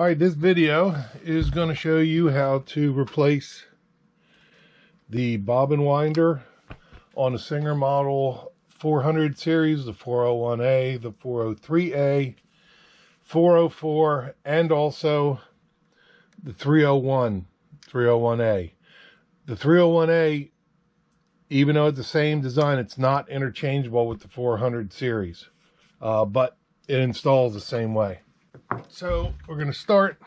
All right, this video is going to show you how to replace the bobbin winder on a Singer model 400 series, the 401A, the 403A, 404, and also the 301A. The 301A, even though it's the same design, it's not interchangeable with the 400 series, but it installs the same way. So we're going to start.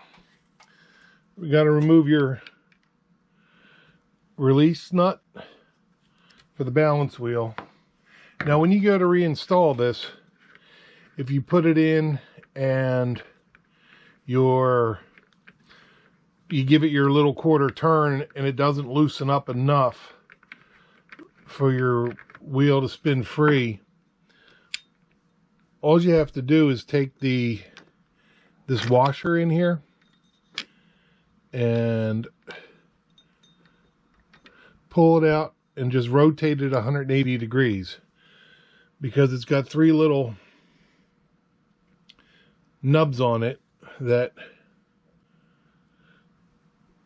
We got to remove your release nut for the balance wheel. Now when you go to reinstall this, if you put it in and you give it your little quarter turn and it doesn't loosen up enough for your wheel to spin free, all you have to do is take this washer in here and pull it out and just rotate it 180 degrees, because it's got three little nubs on it that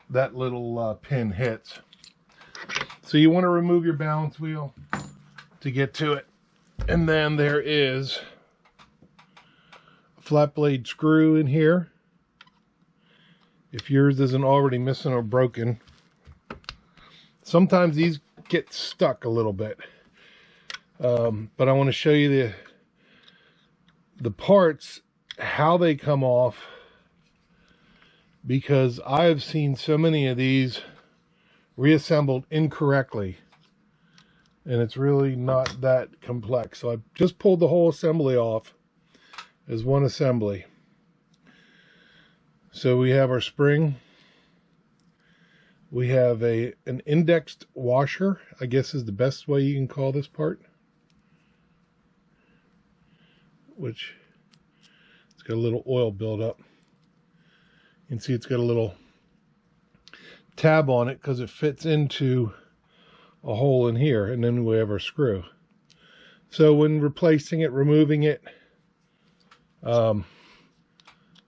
little pin hits. So you want to remove your balance wheel to get to it, and then there is a flat blade screw in here if yours isn't already missing or broken. Sometimes these get stuck a little bit, but I want to show you the parts, how they come off, because I've seen so many of these reassembled incorrectly, and it's really not that complex. So I just pulled the whole assembly off as one assembly. So we have our spring, we have an indexed washer, I guess is the best way you can call this part, which it's got a little oil buildup. You can see it's got a little tab on it because it fits into a hole in here, and then we have our screw. So when replacing it, removing it,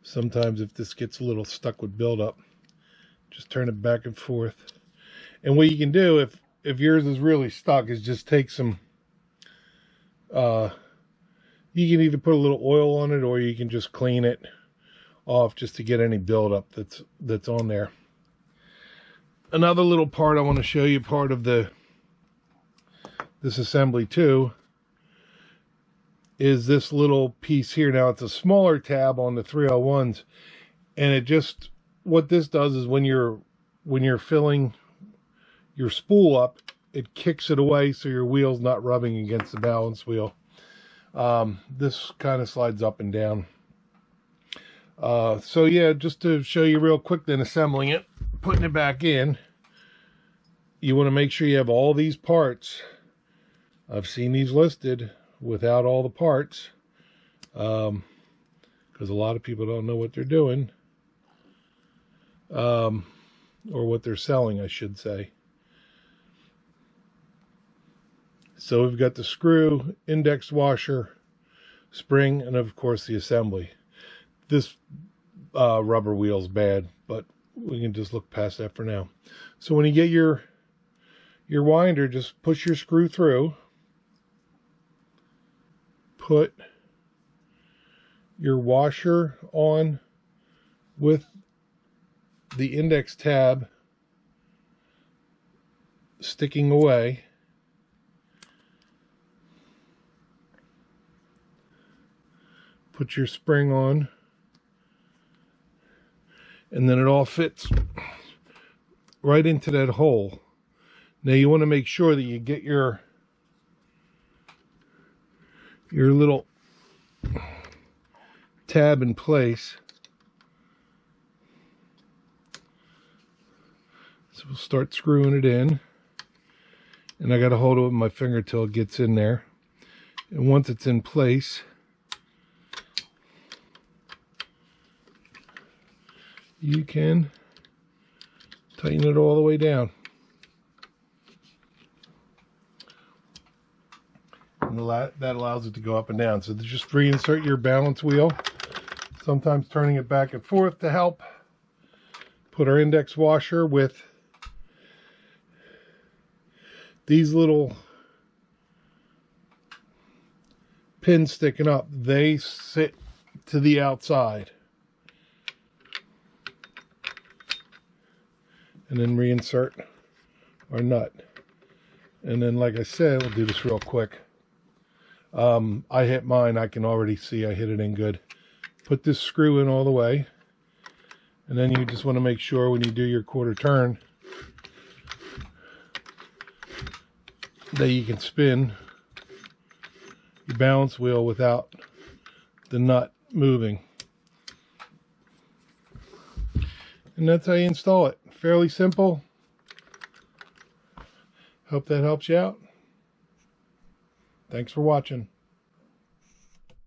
sometimes if this gets a little stuck with buildup, just turn it back and forth. And what you can do if yours is really stuck is just take some, you can either put a little oil on it, or you can just clean it off just to get any buildup that's on there. Another little part I want to show you, part of this assembly too, is this little piece here. Now it's a smaller tab on the 301s, and it just, what this does is when you're filling your spool up, it kicks it away so your wheel's not rubbing against the balance wheel. This kind of slides up and down. So yeah, just to show you real quick then, assembling it, putting it back in, you want to make sure you have all these parts. I've seen these listed without all the parts, because a lot of people don't know what they're doing, or what they're selling, I should say. So we've got the screw, index washer, spring, and of course the assembly. This rubber wheel's bad, but we can just look past that for now. So when you get your winder, just push your screw through, put your washer on with the index tab sticking away, put your spring on, and then it all fits right into that hole. Now you want to make sure that you get your little tab in place. So we'll start screwing it in, and I got to hold it with my finger till it gets in there. And once it's in place, you can tighten it all the way down. And that allows it to go up and down. So just reinsert your balance wheel Sometimes turning it back and forth to help. Put our index washer with these little pins sticking up. They sit to the outside. And then reinsert our nut. And then, like I said, we'll do this real quick. I hit mine. I can already see I hit it in good. Put this screw in all the way. And then you just want to make sure when you do your quarter turn that you can spin your balance wheel without the nut moving. And that's how you install it. Fairly simple. Hope that helps you out. Thanks for watching.